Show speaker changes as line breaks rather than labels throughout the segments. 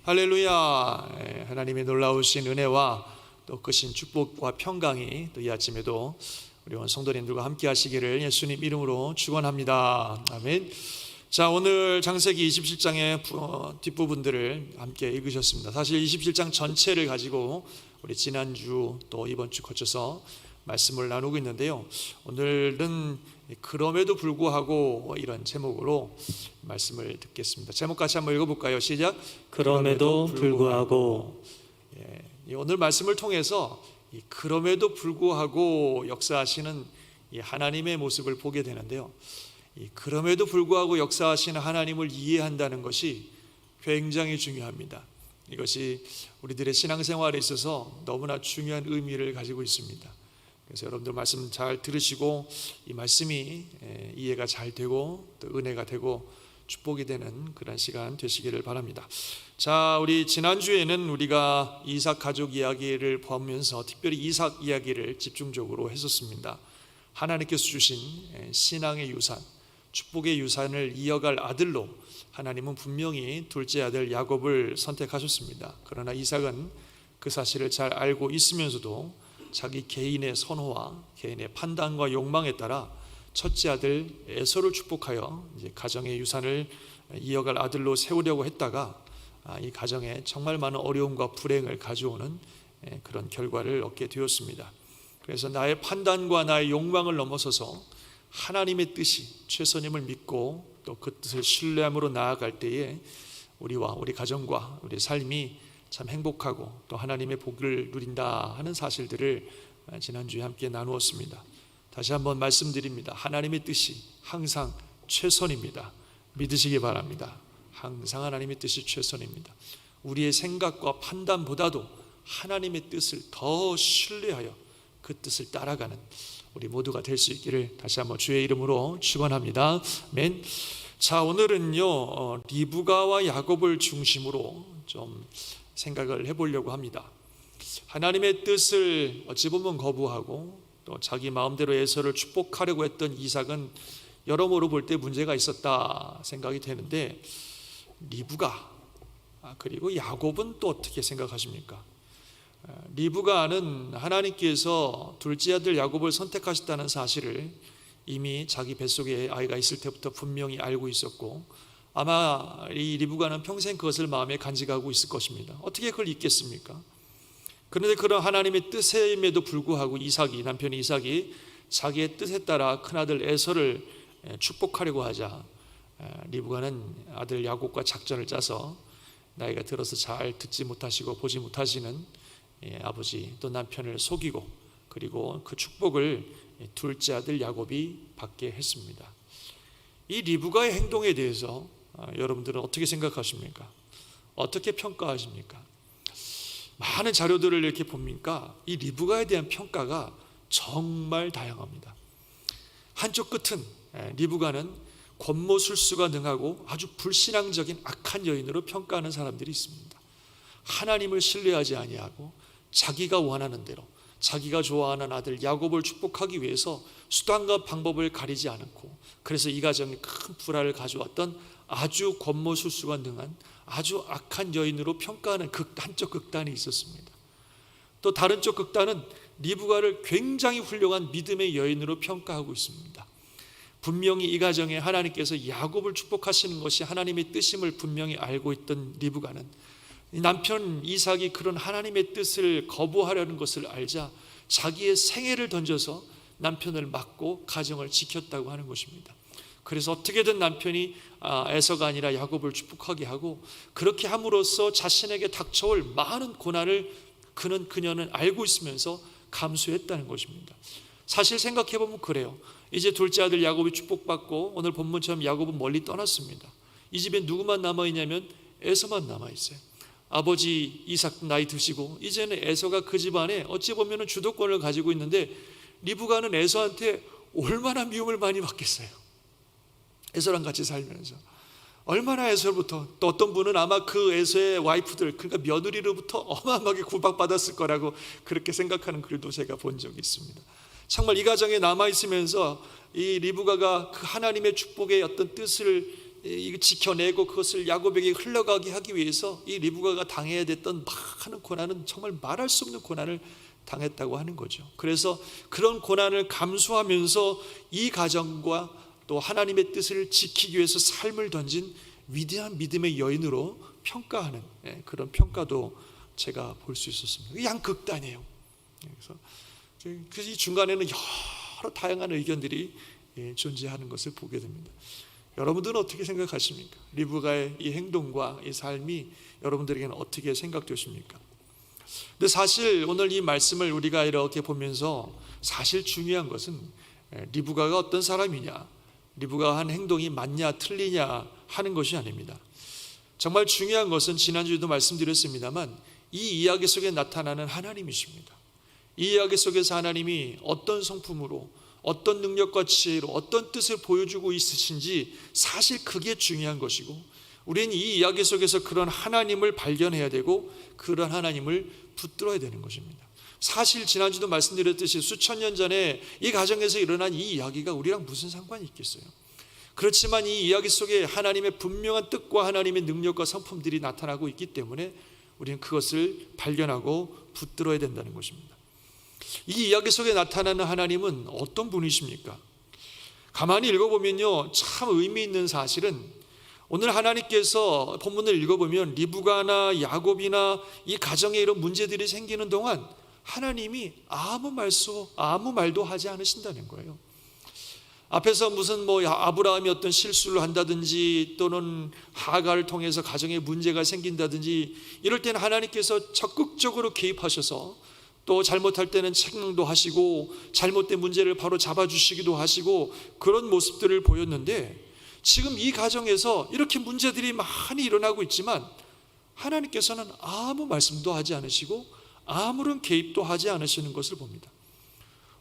할렐루야. 하나님의 놀라우신 은혜와 또 크신 축복과 평강이 또 이 아침에도 우리 온 성도님들과 함께 하시기를 예수님 이름으로 축원합니다. 아멘. 자, 오늘 창세기 27장의 뒷부분들을 함께 읽으셨습니다. 사실 27장 전체를 가지고 우리 지난주 또 이번 주 거쳐서 말씀을 나누고 있는데요, 오늘은 그럼에도 불구하고 이런 제목으로 말씀을 듣겠습니다. 제목 같이 한번 읽어볼까요? 시작.
그럼에도 불구하고.
오늘 말씀을 통해서 그럼에도 불구하고 역사하시는 이 하나님의 모습을 보게 되는데요, 그럼에도 불구하고 역사하시는 하나님을 이해한다는 것이 굉장히 중요합니다. 이것이 우리들의 신앙생활에 있어서 너무나 중요한 의미를 가지고 있습니다. 그래서 여러분들 말씀 잘 들으시고 이 말씀이 이해가 잘 되고 또 은혜가 되고 축복이 되는 그런 시간 되시기를 바랍니다. 자, 우리 지난주에는 우리가 이삭 가족 이야기를 보면서 특별히 이삭 이야기를 집중적으로 했었습니다. 하나님께서 주신 신앙의 유산, 축복의 유산을 이어갈 아들로 하나님은 분명히 둘째 아들 야곱을 선택하셨습니다. 그러나 이삭은 그 사실을 잘 알고 있으면서도 자기 개인의 선호와 개인의 판단과 욕망에 따라 첫째 아들 에서를 축복하여 이제 가정의 유산을 이어갈 아들로 세우려고 했다가 이 가정에 정말 많은 어려움과 불행을 가져오는 그런 결과를 얻게 되었습니다. 그래서 나의 판단과 나의 욕망을 넘어서서 하나님의 뜻이 최선임을 믿고 또 그 뜻을 신뢰함으로 나아갈 때에 우리와 우리 가정과 우리 삶이 참 행복하고 또 하나님의 복을 누린다 하는 사실들을 지난주에 함께 나누었습니다. 다시 한번 말씀드립니다. 하나님의 뜻이 항상 최선입니다. 믿으시기 바랍니다. 항상 하나님의 뜻이 최선입니다. 우리의 생각과 판단보다도 하나님의 뜻을 더 신뢰하여 그 뜻을 따라가는 우리 모두가 될 수 있기를 다시 한번 주의 이름으로 축원합니다. 아멘. 자, 오늘은요 리브가와 야곱을 중심으로 좀 생각을 해보려고 합니다. 하나님의 뜻을 어찌 보면 거부하고 또 자기 마음대로 에서를 축복하려고 했던 이삭은 여러모로 볼 때 문제가 있었다 생각이 되는데, 리브가 그리고 야곱은 또 어떻게 생각하십니까? 리브가는 하나님께서 둘째 아들 야곱을 선택하셨다는 사실을 이미 자기 뱃속에 아이가 있을 때부터 분명히 알고 있었고, 아마 이 리브가는 평생 그것을 마음에 간직하고 있을 것입니다. 어떻게 그걸 잊겠습니까? 그런데 그런 하나님의 뜻임에도 불구하고 남편 이삭이 자기의 뜻에 따라 큰아들 에서를 축복하려고 하자 리브가는 아들 야곱과 작전을 짜서 나이가 들어서 잘 듣지 못하시고 보지 못하시는 아버지 또 남편을 속이고, 그리고 그 축복을 둘째 아들 야곱이 받게 했습니다. 이 리브가의 행동에 대해서 여러분들은 어떻게 생각하십니까? 어떻게 평가하십니까? 많은 자료들을 이렇게 보니까 이 리브가에 대한 평가가 정말 다양합니다. 한쪽 끝은 리브가는 권모술수가 능하고 아주 불신앙적인 악한 여인으로 평가하는 사람들이 있습니다. 하나님을 신뢰하지 아니하고 자기가 원하는 대로 자기가 좋아하는 아들 야곱을 축복하기 위해서 수단과 방법을 가리지 않고, 그래서 이 가정에 큰 불화를 가져왔던 아주 권모술수가 능한 아주 악한 여인으로 평가하는 한쪽 극단이 있었습니다. 또 다른 쪽 극단은 리브가를 굉장히 훌륭한 믿음의 여인으로 평가하고 있습니다. 분명히 이 가정에 하나님께서 야곱을 축복하시는 것이 하나님의 뜻임을 분명히 알고 있던 리브가는 남편 이삭이 그런 하나님의 뜻을 거부하려는 것을 알자 자기의 생애를 던져서 남편을 막고 가정을 지켰다고 하는 것입니다. 그래서 어떻게든 남편이 에서가 아니라 야곱을 축복하게 하고, 그렇게 함으로써 자신에게 닥쳐올 많은 고난을 그녀는 알고 있으면서 감수했다는 것입니다. 사실 생각해보면 그래요. 이제 둘째 아들 야곱이 축복받고 오늘 본문처럼 야곱은 멀리 떠났습니다. 이 집에 누구만 남아있냐면 에서만 남아있어요. 아버지 이삭 나이 드시고 이제는 에서가 그 집안에 어찌 보면 주도권을 가지고 있는데, 리브가는 에서한테 얼마나 미움을 많이 받겠어요. 에서랑 같이 살면서 얼마나 에서로부터, 또 어떤 분은 아마 그 에서의 와이프들, 그러니까 며느리로부터 어마어마하게 구박받았을 거라고 그렇게 생각하는 글도 제가 본 적이 있습니다. 정말 이 가정에 남아있으면서 이 리브가가 그 하나님의 축복의 어떤 뜻을 지켜내고 그것을 야곱에게 흘러가게 하기 위해서 이 리브가가 당해야 됐던 많은 고난은 정말 말할 수 없는 고난을 당했다고 하는 거죠. 그래서 그런 고난을 감수하면서 이 가정과 또 하나님의 뜻을 지키기 위해서 삶을 던진 위대한 믿음의 여인으로 평가하는 그런 평가도 제가 볼 수 있었습니다. 양극단이에요. 그래서 이 중간에는 여러 다양한 의견들이 존재하는 것을 보게 됩니다. 여러분들은 어떻게 생각하십니까? 리브가의 이 행동과 이 삶이 여러분들에게는 어떻게 생각되십니까? 근데 사실 오늘 이 말씀을 우리가 이렇게 보면서 사실 중요한 것은 리브가가 어떤 사람이냐, 리브가가 한 행동이 맞냐 틀리냐 하는 것이 아닙니다. 정말 중요한 것은 지난주에도 말씀드렸습니다만 이 이야기 속에 나타나는 하나님이십니다. 이 이야기 속에서 하나님이 어떤 성품으로, 어떤 능력과 지혜로, 어떤 뜻을 보여주고 있으신지 사실 그게 중요한 것이고, 우리는 이 이야기 속에서 그런 하나님을 발견해야 되고 그런 하나님을 붙들어야 되는 것입니다. 사실 지난주도 말씀드렸듯이 수천 년 전에 이 가정에서 일어난 이 이야기가 우리랑 무슨 상관이 있겠어요? 그렇지만 이 이야기 속에 하나님의 분명한 뜻과 하나님의 능력과 성품들이 나타나고 있기 때문에 우리는 그것을 발견하고 붙들어야 된다는 것입니다. 이 이야기 속에 나타나는 하나님은 어떤 분이십니까? 가만히 읽어보면요, 참 의미 있는 사실은 오늘 하나님께서 본문을 읽어보면 리브가나 야곱이나 이 가정에 이런 문제들이 생기는 동안 하나님이 아무 말도 하지 않으신다는 거예요. 앞에서 무슨 아브라함이 어떤 실수를 한다든지 또는 하가를 통해서 가정에 문제가 생긴다든지 이럴 때는 하나님께서 적극적으로 개입하셔서 또 잘못할 때는 책망도 하시고 잘못된 문제를 바로 잡아주시기도 하시고 그런 모습들을 보였는데, 지금 이 가정에서 이렇게 문제들이 많이 일어나고 있지만 하나님께서는 아무 말씀도 하지 않으시고 아무런 개입도 하지 않으시는 것을 봅니다.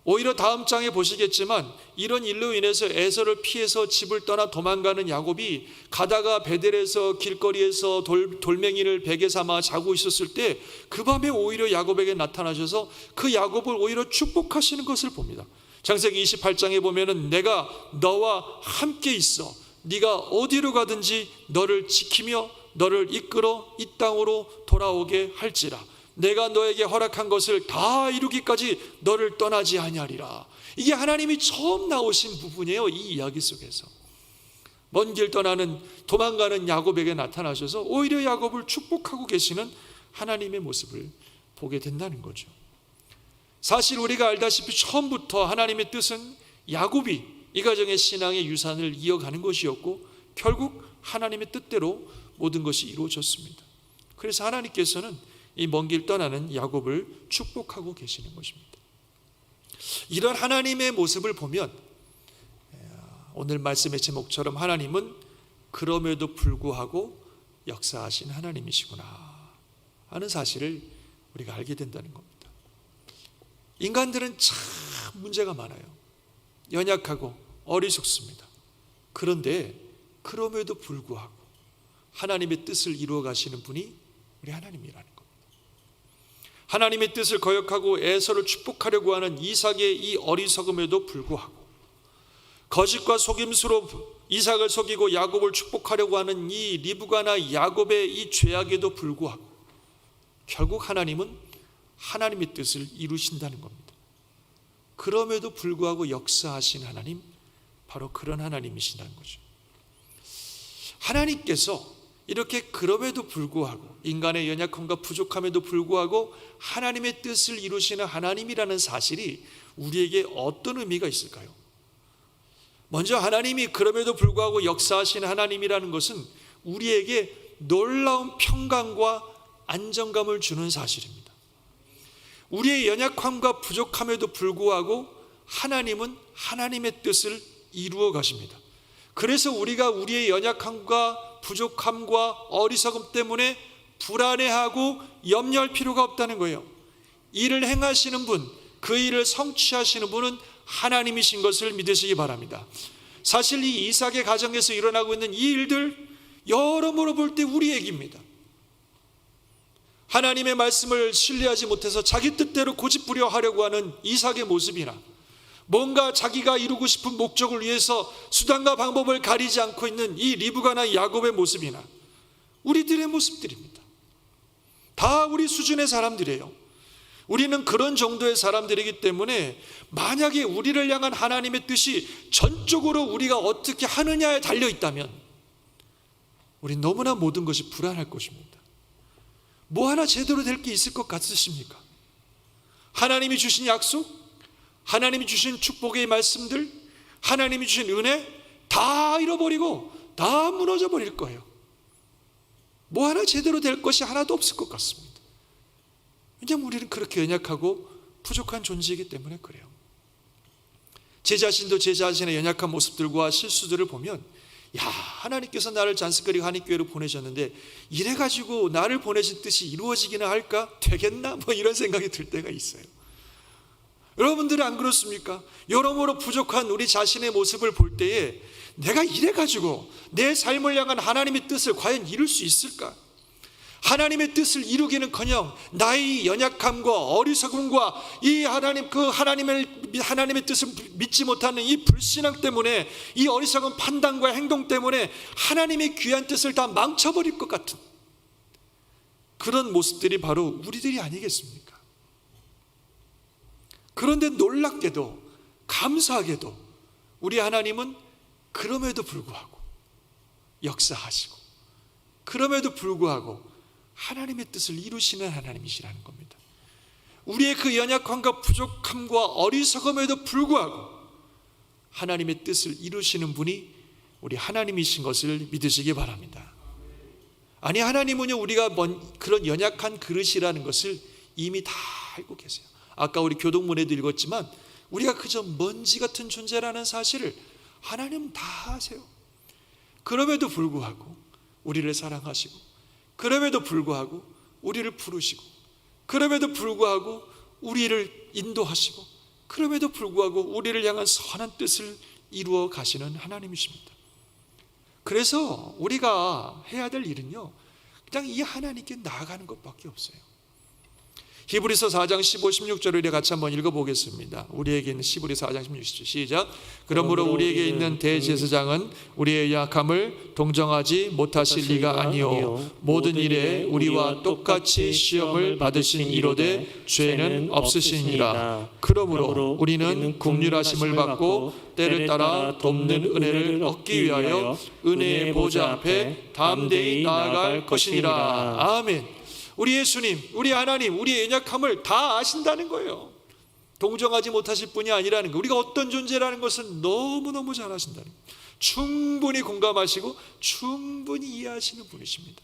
오히려 다음 장에 보시겠지만 이런 일로 인해서 에서를 피해서 집을 떠나 도망가는 야곱이 가다가 베델에서 길거리에서 돌멩이를 베개 삼아 자고 있었을 때 그 밤에 오히려 야곱에게 나타나셔서 그 야곱을 오히려 축복하시는 것을 봅니다. 창세기 28장에 보면은 내가 너와 함께 있어 네가 어디로 가든지 너를 지키며 너를 이끌어 이 땅으로 돌아오게 할지라. 내가 너에게 허락한 것을 다 이루기까지 너를 떠나지 아니하리라. 이게 하나님이 처음 나오신 부분이에요. 이 이야기 속에서 먼 길 떠나는 도망가는 야곱에게 나타나셔서 오히려 야곱을 축복하고 계시는 하나님의 모습을 보게 된다는 거죠. 사실 우리가 알다시피 처음부터 하나님의 뜻은 야곱이 이 가정의 신앙의 유산을 이어가는 것이었고 결국 하나님의 뜻대로 모든 것이 이루어졌습니다. 그래서 하나님께서는 이 먼 길 떠나는 야곱을 축복하고 계시는 것입니다. 이런 하나님의 모습을 보면 오늘 말씀의 제목처럼 하나님은 그럼에도 불구하고 역사하신 하나님이시구나 하는 사실을 우리가 알게 된다는 겁니다. 인간들은 참 문제가 많아요. 연약하고 어리석습니다. 그런데 그럼에도 불구하고 하나님의 뜻을 이루어 가시는 분이 우리 하나님이라는 겁니다. 하나님의 뜻을 거역하고 에서를 축복하려고 하는 이삭의 이 어리석음에도 불구하고 거짓과 속임수로 이삭을 속이고 야곱을 축복하려고 하는 이 리브가나 야곱의 이 죄악에도 불구하고 결국 하나님은 하나님의 뜻을 이루신다는 겁니다. 그럼에도 불구하고 역사하신 하나님, 바로 그런 하나님이시라는 거죠. 하나님께서 이렇게 그럼에도 불구하고 인간의 연약함과 부족함에도 불구하고 하나님의 뜻을 이루시는 하나님이라는 사실이 우리에게 어떤 의미가 있을까요? 먼저 하나님이 그럼에도 불구하고 역사하시는 하나님이라는 것은 우리에게 놀라운 평강과 안정감을 주는 사실입니다. 우리의 연약함과 부족함에도 불구하고 하나님은 하나님의 뜻을 이루어 가십니다. 그래서 우리가 우리의 연약함과 부족함과 어리석음 때문에 불안해하고 염려할 필요가 없다는 거예요. 일을 행하시는 분, 그 일을 성취하시는 분은 하나님이신 것을 믿으시기 바랍니다. 사실 이 이삭의 가정에서 일어나고 있는 이 일들 여러모로 볼 때 우리 얘기입니다. 하나님의 말씀을 신뢰하지 못해서 자기 뜻대로 고집부려 하려고 하는 이삭의 모습이나 뭔가 자기가 이루고 싶은 목적을 위해서 수단과 방법을 가리지 않고 있는 이 리브가나 야곱의 모습이나 우리들의 모습들입니다. 다 우리 수준의 사람들이에요. 우리는 그런 정도의 사람들이기 때문에 만약에 우리를 향한 하나님의 뜻이 전적으로 우리가 어떻게 하느냐에 달려있다면 우린 너무나 모든 것이 불안할 것입니다. 뭐 하나 제대로 될 게 있을 것 같으십니까? 하나님이 주신 약속, 하나님이 주신 축복의 말씀들, 하나님이 주신 은혜 다 잃어버리고 다 무너져 버릴 거예요. 뭐 하나 제대로 될 것이 하나도 없을 것 같습니다. 왜냐하면 우리는 그렇게 연약하고 부족한 존재이기 때문에 그래요. 제 자신도 제 자신의 연약한 모습들과 실수들을 보면 야, 하나님께서 나를 잔스거리 한인교회로 보내셨는데 이래가지고 나를 보내신 뜻이 이루어지기나 할까? 되겠나? 뭐 이런 생각이 들 때가 있어요. 여러분들은 안 그렇습니까? 여러모로 부족한 우리 자신의 모습을 볼 때에 내가 이래가지고 내 삶을 향한 하나님의 뜻을 과연 이룰 수 있을까? 하나님의 뜻을 이루기는커녕 나의 연약함과 어리석음과 이 하나님의 뜻을 믿지 못하는 이 불신앙 때문에, 이 어리석은 판단과 행동 때문에 하나님의 귀한 뜻을 다 망쳐버릴 것 같은 그런 모습들이 바로 우리들이 아니겠습니까? 그런데 놀랍게도 감사하게도 우리 하나님은 그럼에도 불구하고 역사하시고, 그럼에도 불구하고 하나님의 뜻을 이루시는 하나님이시라는 겁니다. 우리의 그 연약함과 부족함과 어리석음에도 불구하고 하나님의 뜻을 이루시는 분이 우리 하나님이신 것을 믿으시기 바랍니다. 아니, 하나님은요, 우리가 그런 연약한 그릇이라는 것을 이미 다 알고 계세요. 아까 우리 교동문에도 읽었지만 우리가 그저 먼지 같은 존재라는 사실을 하나님은 다 아세요. 그럼에도 불구하고 우리를 사랑하시고, 그럼에도 불구하고 우리를 부르시고, 그럼에도 불구하고 우리를 인도하시고, 그럼에도 불구하고 우리를 향한 선한 뜻을 이루어 가시는 하나님이십니다. 그래서 우리가 해야 될 일은요, 그냥 이 하나님께 나아가는 것밖에 없어요. 히브리서 4장 15, 16절을 같이 한번 읽어보겠습니다. 우리에게 있는 히브리서 4장 16절 시작. 그러므로 우리에게 있는 대제사장은 우리의 약함을 동정하지 못하실 리가 아니요 모든 일에 우리와 똑같이 시험을 받으신 이로되 죄는 없으시니라. 그러므로 우리는 긍휼하심을 받고 때를 따라 돕는 은혜를 얻기 위하여 은혜의 보좌 앞에 담대히 나아갈 것이니라. 아멘. 우리 예수님, 우리 하나님, 우리의 연약함을 다 아신다는 거예요. 동정하지 못하실 분이 아니라는 거, 우리가 어떤 존재라는 것을 너무너무 잘 아신다는 거예요. 충분히 공감하시고 충분히 이해하시는 분이십니다.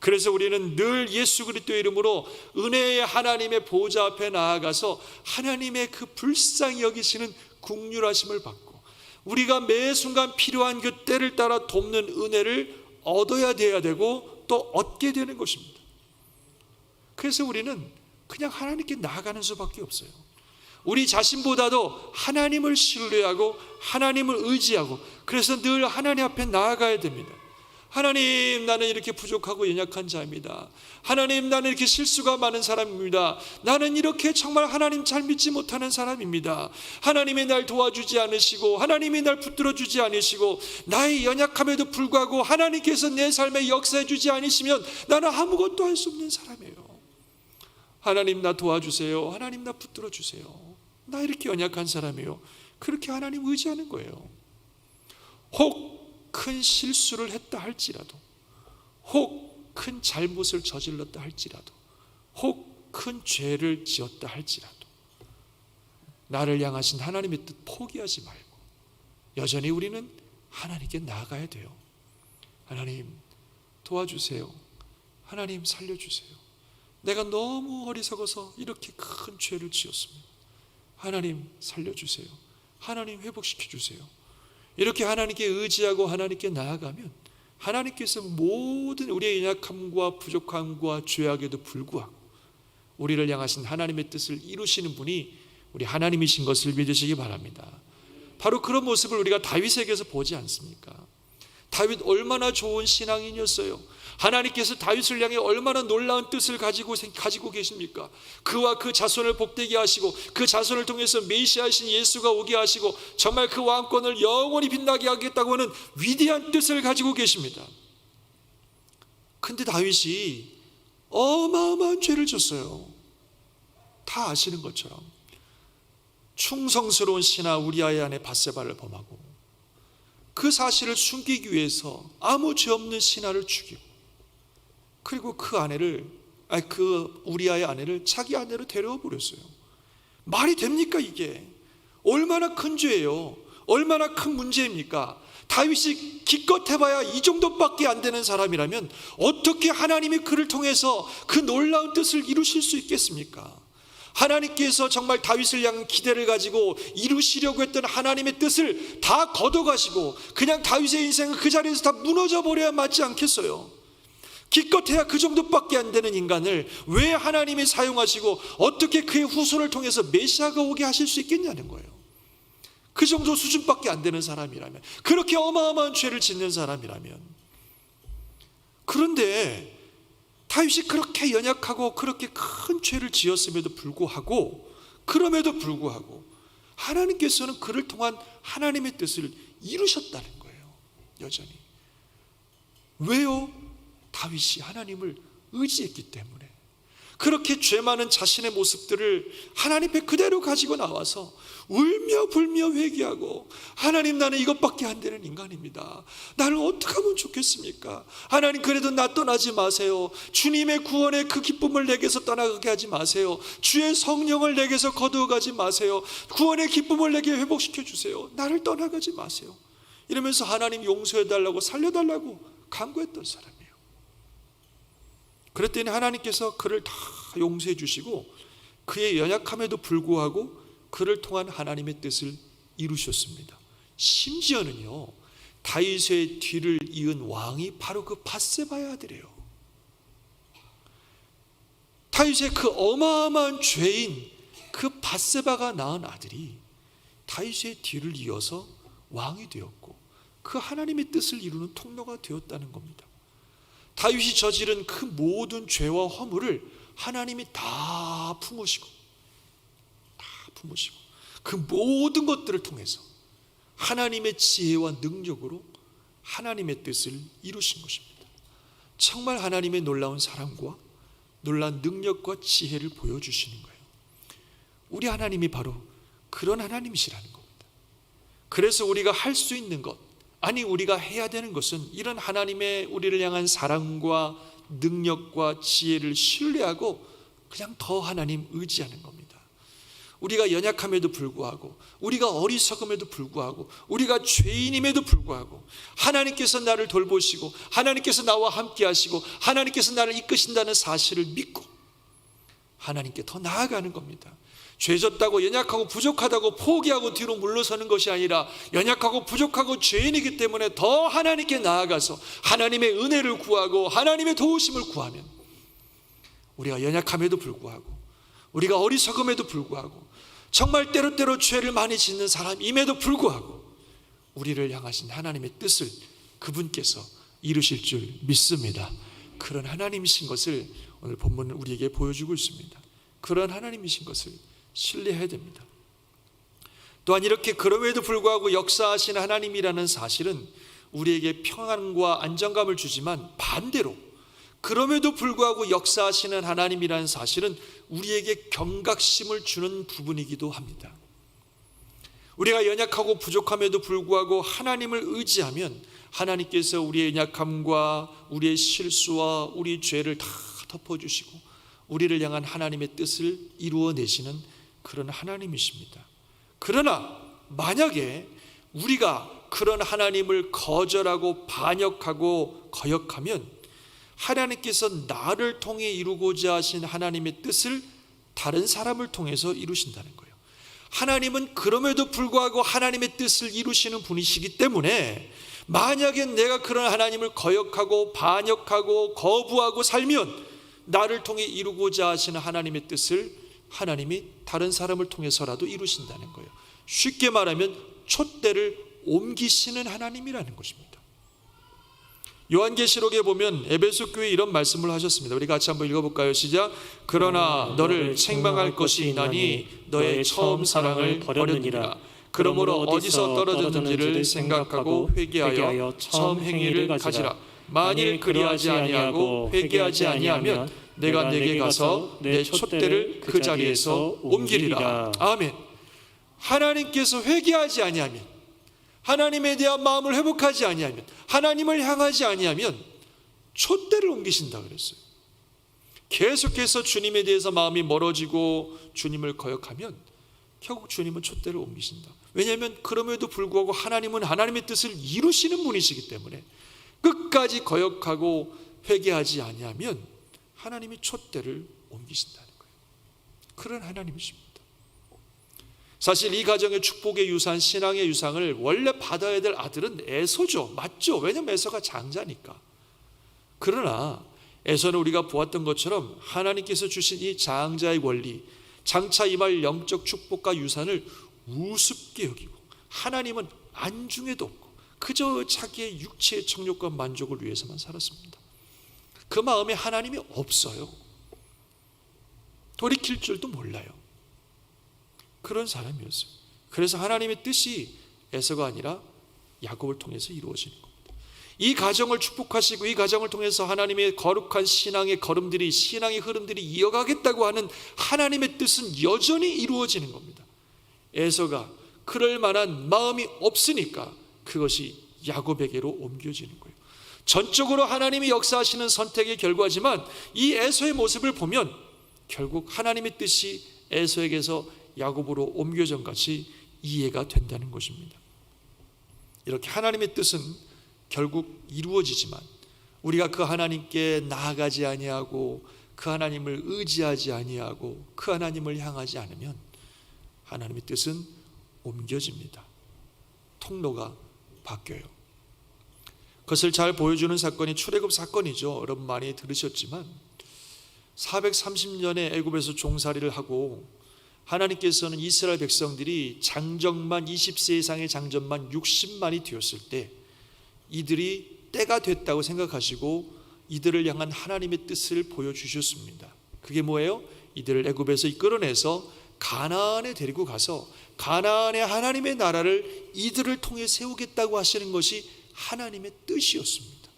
그래서 우리는 늘 예수 그리스도의 이름으로 은혜의 하나님의 보좌 앞에 나아가서 하나님의 그 불쌍히 여기시는 긍휼하심을 받고, 우리가 매 순간 필요한 그 때를 따라 돕는 은혜를 얻어야 돼야 되고 또 얻게 되는 것입니다. 그래서 우리는 그냥 하나님께 나아가는 수밖에 없어요. 우리 자신보다도 하나님을 신뢰하고 하나님을 의지하고, 그래서 늘 하나님 앞에 나아가야 됩니다. 하나님, 나는 이렇게 부족하고 연약한 자입니다. 하나님, 나는 이렇게 실수가 많은 사람입니다. 나는 이렇게 정말 하나님 잘 믿지 못하는 사람입니다. 하나님이 날 도와주지 않으시고, 하나님이 날 붙들어주지 않으시고, 나의 연약함에도 불구하고 하나님께서 내 삶에 역사해 주지 않으시면 나는 아무것도 할 수 없는 사람이에요. 하나님, 나 도와주세요. 하나님, 나 붙들어 주세요. 나 이렇게 연약한 사람이에요. 그렇게 하나님 의지하는 거예요. 혹 큰 실수를 했다 할지라도, 혹 큰 잘못을 저질렀다 할지라도, 혹 큰 죄를 지었다 할지라도 나를 향하신 하나님의 뜻 포기하지 말고 여전히 우리는 하나님께 나아가야 돼요. 하나님 도와주세요. 하나님 살려주세요. 내가 너무 어리석어서 이렇게 큰 죄를 지었습니다. 하나님 살려주세요. 하나님 회복시켜주세요. 이렇게 하나님께 의지하고 하나님께 나아가면 하나님께서 모든 우리의 연약함과 부족함과 죄악에도 불구하고 우리를 향하신 하나님의 뜻을 이루시는 분이 우리 하나님이신 것을 믿으시기 바랍니다. 바로 그런 모습을 우리가 다윗에게서 보지 않습니까? 다윗 얼마나 좋은 신앙인이었어요. 하나님께서 다윗을 향해 얼마나 놀라운 뜻을 가지고 계십니까? 그와 그 자손을 복되게 하시고 그 자손을 통해서 메시아이신 예수가 오게 하시고 정말 그 왕권을 영원히 빛나게 하겠다고 하는 위대한 뜻을 가지고 계십니다. 근데 다윗이 어마어마한 죄를 졌어요. 다 아시는 것처럼 충성스러운 신하 우리아의 아내 바세바를 범하고 그 사실을 숨기기 위해서 아무 죄 없는 신하를 죽이고 그리고 그 우리아의 아내를 자기 아내로 데려와 버렸어요. 말이 됩니까 이게? 얼마나 큰 죄예요. 얼마나 큰 문제입니까? 다윗이 기껏 해봐야 이 정도밖에 안 되는 사람이라면 어떻게 하나님이 그를 통해서 그 놀라운 뜻을 이루실 수 있겠습니까? 하나님께서 정말 다윗을 향한 기대를 가지고 이루시려고 했던 하나님의 뜻을 다 걷어가시고 그냥 다윗의 인생은 그 자리에서 다 무너져 버려야 맞지 않겠어요? 기껏해야 그 정도밖에 안 되는 인간을 왜 하나님이 사용하시고 어떻게 그의 후손을 통해서 메시아가 오게 하실 수 있겠냐는 거예요. 그 정도 수준밖에 안 되는 사람이라면, 그렇게 어마어마한 죄를 짓는 사람이라면. 그런데 다윗이 그렇게 연약하고 그렇게 큰 죄를 지었음에도 불구하고, 그럼에도 불구하고 하나님께서는 그를 통한 하나님의 뜻을 이루셨다는 거예요. 여전히. 왜요? 다윗이 하나님을 의지했기 때문에. 그렇게 죄 많은 자신의 모습들을 하나님 앞에 그대로 가지고 나와서 울며 불며 회개하고, 하나님, 나는 이것밖에 안 되는 인간입니다. 나를 어떻게 하면 좋겠습니까? 하나님, 그래도 나 떠나지 마세요. 주님의 구원의 그 기쁨을 내게서 떠나가게 하지 마세요. 주의 성령을 내게서 거두어가지 마세요. 구원의 기쁨을 내게 회복시켜 주세요. 나를 떠나가지 마세요. 이러면서 하나님 용서해달라고, 살려달라고 간구했던 사람이에요. 그랬더니 하나님께서 그를 다 용서해 주시고 그의 연약함에도 불구하고 그를 통한 하나님의 뜻을 이루셨습니다. 심지어는요, 다윗의 뒤를 이은 왕이 바로 그 바세바의 아들이에요. 다윗의 그 어마어마한 죄인 그 바세바가 낳은 아들이 다윗의 뒤를 이어서 왕이 되었고 그 하나님의 뜻을 이루는 통로가 되었다는 겁니다. 다윗이 저지른 그 모든 죄와 허물을 하나님이 다 품으시고 그 모든 것들을 통해서 하나님의 지혜와 능력으로 하나님의 뜻을 이루신 것입니다. 정말 하나님의 놀라운 사랑과 놀라운 능력과 지혜를 보여주시는 거예요. 우리 하나님이 바로 그런 하나님이시라는 겁니다. 그래서 우리가 할 수 있는 것, 아니 우리가 해야 되는 것은 이런 하나님의 우리를 향한 사랑과 능력과 지혜를 신뢰하고 그냥 더 하나님 의지하는 겁니다. 우리가 연약함에도 불구하고, 우리가 어리석음에도 불구하고, 우리가 죄인임에도 불구하고 하나님께서 나를 돌보시고 하나님께서 나와 함께 하시고 하나님께서 나를 이끄신다는 사실을 믿고 하나님께 더 나아가는 겁니다. 죄졌다고, 연약하고 부족하다고 포기하고 뒤로 물러서는 것이 아니라 연약하고 부족하고 죄인이기 때문에 더 하나님께 나아가서 하나님의 은혜를 구하고 하나님의 도우심을 구하면, 우리가 연약함에도 불구하고 우리가 어리석음에도 불구하고 정말 때로때로 죄를 많이 짓는 사람임에도 불구하고 우리를 향하신 하나님의 뜻을 그분께서 이루실 줄 믿습니다. 그런 하나님이신 것을 오늘 본문은 우리에게 보여주고 있습니다. 그런 하나님이신 것을 신뢰해야 됩니다. 또한 이렇게 그럼에도 불구하고 역사하신 하나님이라는 사실은 우리에게 평안과 안정감을 주지만, 반대로 그럼에도 불구하고 역사하시는 하나님이라는 사실은 우리에게 경각심을 주는 부분이기도 합니다. 우리가 연약하고 부족함에도 불구하고 하나님을 의지하면 하나님께서 우리의 연약함과 우리의 실수와 우리 죄를 다 덮어주시고 우리를 향한 하나님의 뜻을 이루어내시는 그런 하나님이십니다. 그러나 만약에 우리가 그런 하나님을 거절하고 반역하고 거역하면 하나님께서 나를 통해 이루고자 하신 하나님의 뜻을 다른 사람을 통해서 이루신다는 거예요. 하나님은 그럼에도 불구하고 하나님의 뜻을 이루시는 분이시기 때문에 만약에 내가 그런 하나님을 거역하고 반역하고 거부하고 살면 나를 통해 이루고자 하시는 하나님의 뜻을 하나님이 다른 사람을 통해서라도 이루신다는 거예요. 쉽게 말하면 촛대를 옮기시는 하나님이라는 것입니다. 요한계시록에 보면 에베소 교회에 이런 말씀을 하셨습니다. 우리 같이 한번 읽어볼까요? 시작. 그러나 너를 책망할 것이 있나니 너의 처음 사랑을 버렸느니라. 그러므로 어디서 떨어졌는지를 생각하고 회개하여 처음 행위를 가지라. 만일 그리하지 아니하고 회개하지 아니하면 내가 내게 가서 내 촛대를 그 자리에서 옮기리라. 아멘. 하나님께서 회개하지 아니하면, 하나님에 대한 마음을 회복하지 아니하면, 하나님을 향하지 아니하면 촛대를 옮기신다 그랬어요. 계속해서 주님에 대해서 마음이 멀어지고 주님을 거역하면 결국 주님은 촛대를 옮기신다. 왜냐하면 그럼에도 불구하고 하나님은 하나님의 뜻을 이루시는 분이시기 때문에 끝까지 거역하고 회개하지 아니하면 하나님이 촛대를 옮기신다는 거예요. 그런 하나님이십니다. 사실 이 가정의 축복의 유산, 신앙의 유산을 원래 받아야 될 아들은 에서죠. 맞죠? 왜냐하면 에서가 장자니까. 그러나 에서는 우리가 보았던 것처럼 하나님께서 주신 이 장자의 권리, 장차 임할 영적 축복과 유산을 우습게 여기고 하나님은 안중에도 없고 그저 자기의 육체의 정욕과 만족을 위해서만 살았습니다. 그 마음에 하나님이 없어요. 돌이킬 줄도 몰라요. 그런 사람이었어요. 그래서 하나님의 뜻이 에서가 아니라 야곱을 통해서 이루어지는 겁니다. 이 가정을 축복하시고 이 가정을 통해서 하나님의 거룩한 신앙의 걸음들이, 신앙의 흐름들이 이어가겠다고 하는 하나님의 뜻은 여전히 이루어지는 겁니다. 에서가 그럴 만한 마음이 없으니까 그것이 야곱에게로 옮겨지는 거예요. 전적으로 하나님이 역사하시는 선택의 결과지만 이 에서의 모습을 보면 결국 하나님의 뜻이 에서에게서 야곱으로 옮겨진 것이 이해가 된다는 것입니다. 이렇게 하나님의 뜻은 결국 이루어지지만 우리가 그 하나님께 나아가지 아니하고 그 하나님을 의지하지 아니하고 그 하나님을 향하지 않으면 하나님의 뜻은 옮겨집니다. 통로가 바뀌어요. 그것을 잘 보여주는 사건이 출애굽 사건이죠. 여러분 많이 들으셨지만 430년의 애굽에서 종살이를 하고 하나님께서는 이스라엘 백성들이 장정만 20세 이상의 장정만 60만이 되었을 때 이들이 때가 됐다고 생각하시고 이들을 향한 하나님의 뜻을 보여주셨습니다. 그게 뭐예요? 이들을 애굽에서 이끌어내서 가나안에 데리고 가서 가나안의 하나님의 나라를 이들을 통해 세우겠다고 하시는 것이 하나님의 뜻이었습니다.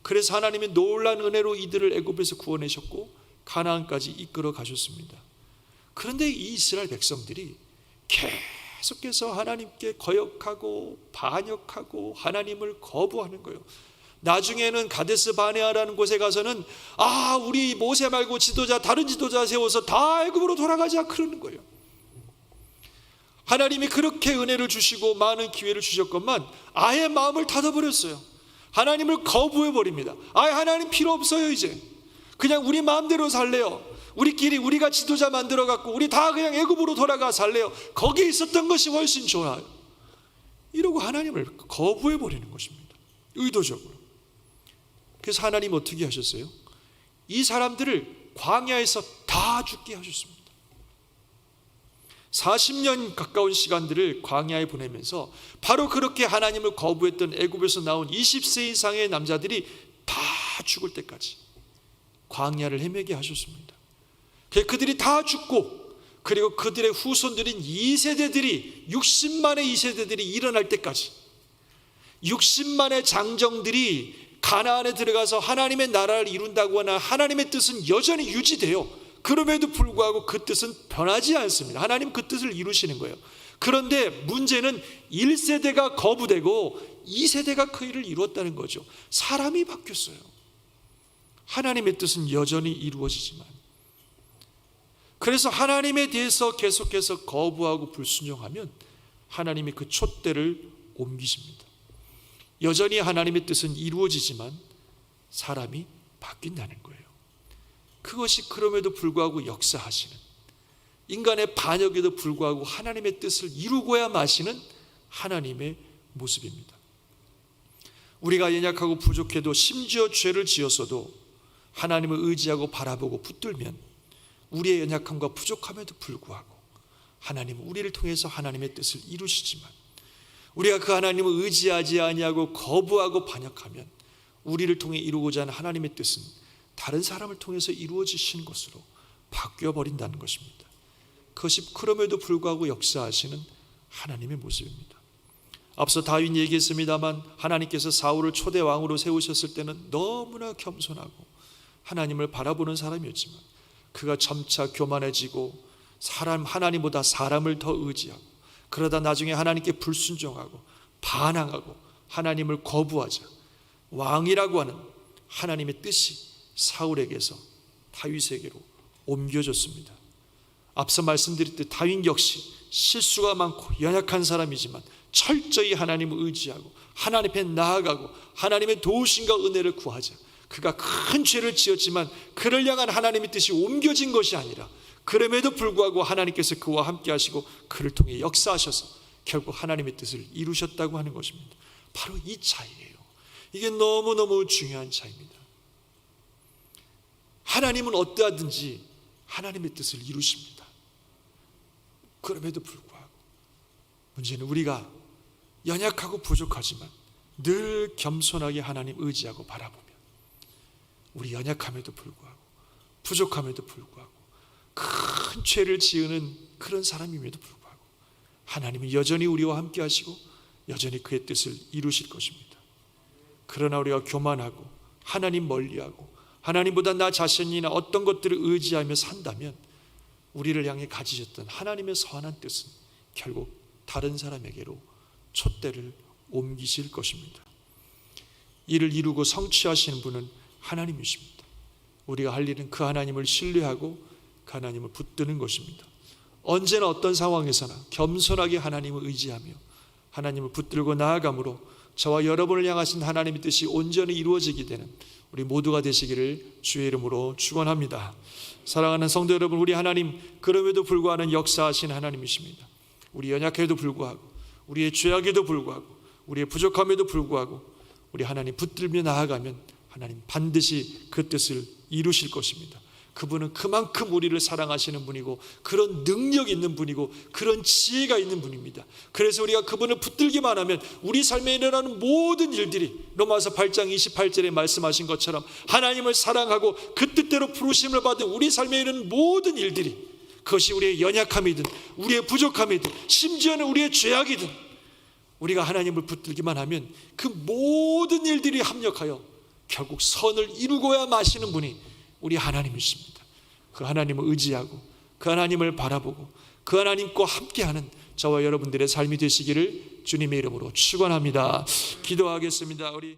그래서 하나님의 놀라운 은혜로 이들을 애굽에서 구원하셨고 가나안까지 이끌어 가셨습니다. 그런데 이 이스라엘 백성들이 계속해서 하나님께 거역하고 반역하고 하나님을 거부하는 거예요. 나중에는 가데스 바네아라는 곳에 가서는 우리 모세 말고 지도자, 다른 지도자 세워서 다 애굽으로 돌아가자 그러는 거예요. 하나님이 그렇게 은혜를 주시고 많은 기회를 주셨건만 아예 마음을 닫아버렸어요. 하나님을 거부해버립니다. 아예 하나님 필요 없어요. 이제 그냥 우리 마음대로 살래요. 우리끼리 우리가 지도자 만들어 갖고 우리 다 그냥 애굽으로 돌아가 살래요. 거기에 있었던 것이 훨씬 좋아요. 이러고 하나님을 거부해 버리는 것입니다. 의도적으로. 그래서 하나님 어떻게 하셨어요? 이 사람들을 광야에서 다 죽게 하셨습니다. 40년 가까운 시간들을 광야에 보내면서 바로 그렇게 하나님을 거부했던 애굽에서 나온 20세 이상의 남자들이 다 죽을 때까지 광야를 헤매게 하셨습니다. 그들이 다 죽고 그리고 그들의 후손들인 2세대들이 60만의 2세대들이 일어날 때까지 60만의 장정들이 가나안에 들어가서 하나님의 나라를 이룬다고 하나 하나님의 뜻은 여전히 유지돼요. 그럼에도 불구하고 그 뜻은 변하지 않습니다. 하나님 그 뜻을 이루시는 거예요. 그런데 문제는 1세대가 거부되고 2세대가 그 일을 이루었다는 거죠. 사람이 바뀌었어요. 하나님의 뜻은 여전히 이루어지지만 그래서 하나님에 대해서 계속해서 거부하고 불순종하면 하나님이 그 촛대를 옮기십니다. 여전히 하나님의 뜻은 이루어지지만 사람이 바뀐다는 거예요. 그것이 그럼에도 불구하고 역사하시는 인간의 반역에도 불구하고 하나님의 뜻을 이루고야 마시는 하나님의 모습입니다. 우리가 연약하고 부족해도 심지어 죄를 지었어도 하나님을 의지하고 바라보고 붙들면 우리의 연약함과 부족함에도 불구하고 하나님은 우리를 통해서 하나님의 뜻을 이루시지만 우리가 그 하나님을 의지하지 아니하고 거부하고 반역하면 우리를 통해 이루고자 하는 하나님의 뜻은 다른 사람을 통해서 이루어지시는 것으로 바뀌어버린다는 것입니다. 그것이 그럼에도 불구하고 역사하시는 하나님의 모습입니다. 앞서 다윗 얘기했습니다만 하나님께서 사울을 초대 왕으로 세우셨을 때는 너무나 겸손하고 하나님을 바라보는 사람이었지만 그가 점차 교만해지고 하나님보다 사람을 더 의지하고 그러다 나중에 하나님께 불순종하고 반항하고 하나님을 거부하자 왕이라고 하는 하나님의 뜻이 사울에게서 다윗에게로 옮겨졌습니다. 앞서 말씀드렸듯 다윗 역시 실수가 많고 연약한 사람이지만 철저히 하나님을 의지하고 하나님 앞에 나아가고 하나님의 도우심과 은혜를 구하자 그가 큰 죄를 지었지만 그를 향한 하나님의 뜻이 옮겨진 것이 아니라 그럼에도 불구하고 하나님께서 그와 함께 하시고 그를 통해 역사하셔서 결국 하나님의 뜻을 이루셨다고 하는 것입니다. 바로 이 차이예요. 이게 너무너무 중요한 차이입니다. 하나님은 어떠하든지 하나님의 뜻을 이루십니다. 그럼에도 불구하고 문제는 우리가 연약하고 부족하지만 늘 겸손하게 하나님 의지하고 바라보면 우리 연약함에도 불구하고 부족함에도 불구하고 큰 죄를 지으는 그런 사람임에도 불구하고 하나님은 여전히 우리와 함께 하시고 여전히 그의 뜻을 이루실 것입니다. 그러나 우리가 교만하고 하나님 멀리하고 하나님보다 나 자신이나 어떤 것들을 의지하며 산다면 우리를 향해 가지셨던 하나님의 선한 뜻은 결국 다른 사람에게로 촛대를 옮기실 것입니다. 이를 이루고 성취하시는 분은 하나님이십니다. 우리가 할 일은 그 하나님을 신뢰하고 그 하나님을 붙드는 것입니다. 언제나 어떤 상황에서나 겸손하게 하나님을 의지하며 하나님을 붙들고 나아감으로 저와 여러분을 향하신 하나님의 뜻이 온전히 이루어지게 되는 우리 모두가 되시기를 주의 이름으로 축원합니다. 사랑하는 성도 여러분, 우리 하나님 그럼에도 불구하고 역사하신 하나님이십니다. 우리 연약해도 불구하고 우리의 죄악에도 불구하고 우리의 부족함에도 불구하고 우리 하나님 붙들며 나아가면 하나님 반드시 그 뜻을 이루실 것입니다. 그분은 그만큼 우리를 사랑하시는 분이고 그런 능력이 있는 분이고 그런 지혜가 있는 분입니다. 그래서 우리가 그분을 붙들기만 하면 우리 삶에 일어나는 모든 일들이 로마서 8장 28절에 말씀하신 것처럼 하나님을 사랑하고 그 뜻대로 부르심을 받은 우리 삶에 일어나는 모든 일들이 그것이 우리의 연약함이든 우리의 부족함이든 심지어는 우리의 죄악이든 우리가 하나님을 붙들기만 하면 그 모든 일들이 합력하여 결국 선을 이루고야 마시는 분이 우리 하나님이십니다. 그 하나님을 의지하고 그 하나님을 바라보고 그 하나님과 함께하는 저와 여러분들의 삶이 되시기를 주님의 이름으로 축원합니다. 기도하겠습니다. 우리